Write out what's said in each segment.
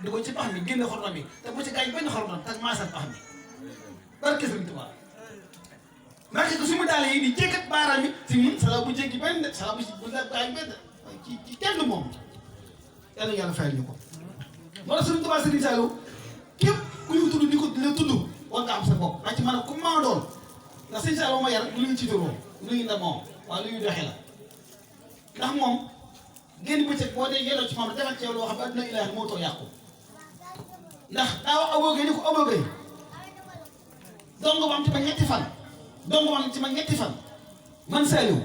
di ko ci pax mi génne xorma bi te bu ci gaañ benn xorma te maasal pax mi barke Sëriñ Tuubaa marqué ko sumu daal yi di jékkat baaraam yi si mun sala bu jéggi benn sala bu la gaañ benn ci kenn moom yàlla yàlla fayal ñu ko moo tax Sëriñ Tuubaa Sëriñ Saliou képp ku ñu tudd di ko la tudd war nga am sa bopp wàcc man a ku maa doon ndax Sëriñ Saliou ma yar lu ñu ci turoo lu ñu ndamoo waaye lu ñu doxee la ndax moom génn bëccëg boo dee yelloo ci moom defal ci yow loo xam ne adduna ilaahi moo too yàqu ndax daa wax aboogay ni ko aboogay dongo ba am ci ma ñetti fan dongo ba am ci ma ñetti fan man Saliou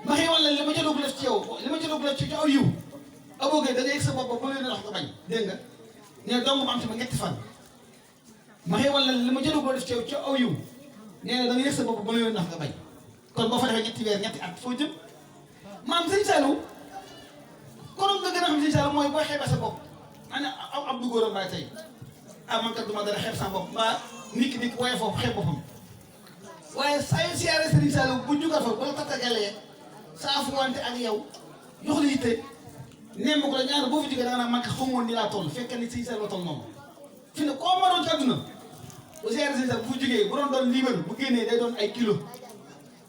ma xëy wala li ma ca doog def ci yow li ma ca doog def ci aw yiw aboogay da ngay yëg sa bopp ba leen wax nga bañ dégg nga nee dongo ba am ci ma ñetti fan ma xëy wala li ma ca doog def ci yow ci aw yiw nee na da nga yëg sa bopp ba leen wax nga bañ kon boo fa defee ñetti weer ñetti at foo jëm maam Sëriñ Saliou konoon nga gën a xam Sëriñ Saliou mooy booy xeebee sa bopp ma ne ab du góor a mbaay tey man kat du ma dara xeeb sa bopp mbaa nit ki waaye foofu xeeb boppam waaye saa yu siyaare Sëriñ Saliou bu jugal fa bala tattagalee saafu wante ak yow jox la yitte nemm ko la ñaar boo fi jógee da nga naan man xamoon ni laa toll fekk ni Sëriñ Saliou toll noonu fi ne koo ma doon ci àdduna bu siyaare Sëriñ Saliou bu fi jógee bu doon liibar bu génnee day doon ay kilo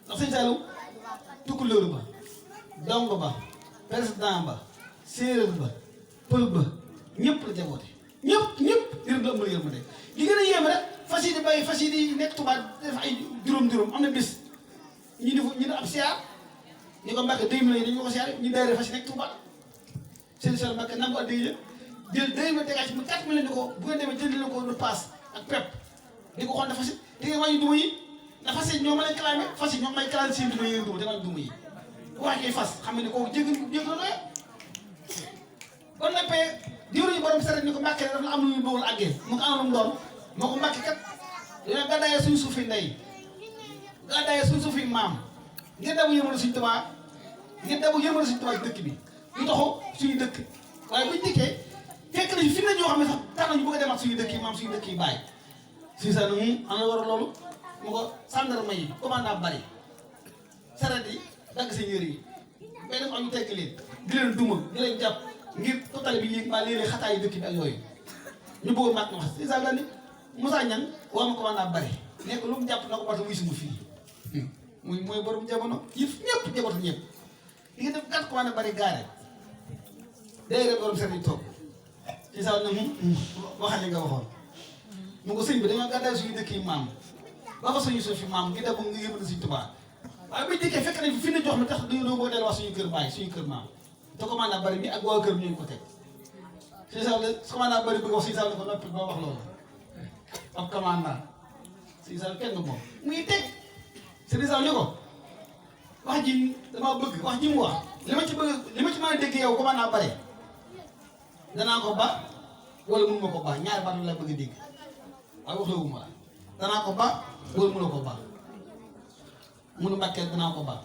ndax Sëriñ Saliou tukkulóoru ba dongo ba président ba séeréer ba pël ba ñëpp la jaboote ñëpp yërëm la ëmbal yërmande li gën a yéeme rek fas yi di bay fas yi di nekk Tuubaa def ay juróom am na bis ñu ne ab siyaar ñu ko Mbàkke 2 millions yi dañu ko siyaar ñu dayree fas yi nekk Tuubaa Sëriñ Saliou Mbàkke nangu ak day jël 2 millions tegaat ci mu 4 millions di ko bu ngeen demee jënd leen ko lu paas ak pepp di ko xool ne fas yi di ngeen wàññi duma yi ndax fas yi ñoo ma leen clamé fas yi ñoom may clamé seen duma yéen duma te wàññi duma yi bu wàññee fas xam ne kooku jégg la doye kon neppee diwlu ñu borom saret ni ko Mbàkke daf la am lu ñu bëggul àggee mu ko am lu mu doon moo ko Mbàkke kat dañoo gàddaayee suñu suufi ndey gàddaayee suñu suufi maam ngir dabu yërmande suñu Tuubaa ngir dabu yërmande suñu Tuubaa dëkk bi ñu taxu suñu dëkk waaye buñu dikkee fekk nañu fi na ñoo xam ne sax tax nañu bëgg a demaat suñu dëkk yi maam suñu dëkk yi bàyyi Sëriñ Saliou am na war a loolu mu ko gendarme yi commandant bari saret yi dagg seen yére yi benn ko ñu tekk leen di leen duma di leen jàpp ngir total bi yéeg maa léeg-léeg xataa yi dëkk bi ak yooyu ñu bëggoon màgg wax Sëriñ Saliou daal ni Moussa Niang waa ma commandant bari nekk lu mu jàpp na ko bata muy suma fii mooy borom jamono yëf ñëpp jabatu ñëpp li nga def kat commandant bari gaare day rek borom seen toog Sëriñ Saliou ne waxal li nga waxoon mu ko sëñ bi dañoo gàddaay suñu dëkk yi maam ba fa suñu suuf yi maam ngi debo nga yëmata suñu Tuubaa waaye buñ dikkee fekk nañ fi ne jox mi tax dañu doo boo delluwaat suñu kër baay suñu kër maam te commandant bari mi ak waa kër ñooñu ko teg Sëriñ Saliou commandant bari bëgg wax Sëriñ Saliou ko noppi ba wax loolu ab commandant Sëriñ Saliou kenn moom muy teg Sëriñ Saliou ni ko wax ji dama bëgg wax ji mu wax li ma ci mën a dégg yow commandant bari danaa ko ba wala mun ma ko ba ñaari baat la bëgg a dégg waaye waxewu ma la danaa ko ba wala mënoo ko ba munu Mbàkke danaa ko ba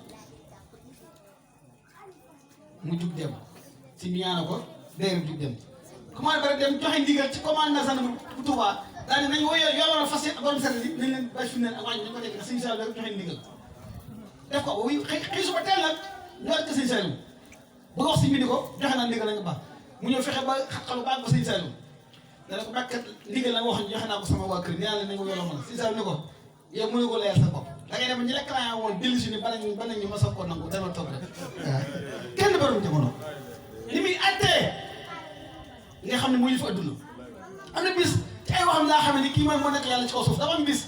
mu jug dem si ñu ñaana ko déer jug dem commande bari dem joxe ndigal ci commande na bu Tuubaa daal ne nañ wooyee yoloon fas yéene borom saret yi nañ leen bàyyi fi mu ne ak wàññi nañ ko teg ndax Sëriñ Saliou joxe ndigal def ko wuy xëy suba teel nag ñu war ko Sëriñ Saliou bëgg wax si mi ni ko joxe naa ndigal lañu ba mu ñëw fexe ba xaqalu baag ba Sëriñ Saliou dana ko Mbàkke ndigal la nga wax joxe naa ko sama waa kër nee naa leen nañ ko yoloo mën Sëriñ Saliou ni ko yow mënu ko leer sa bopp da ngay dem ñi la client woon dellu si ni banañ ñu ma soog koo nangu dama toog rek kenn borom jamono li muy attee nga xam ne moo ñu fa adduna am na bis ci ay waxam laa xam ne kii mooy moo nekk yàlla ci kaw suuf dafa am bis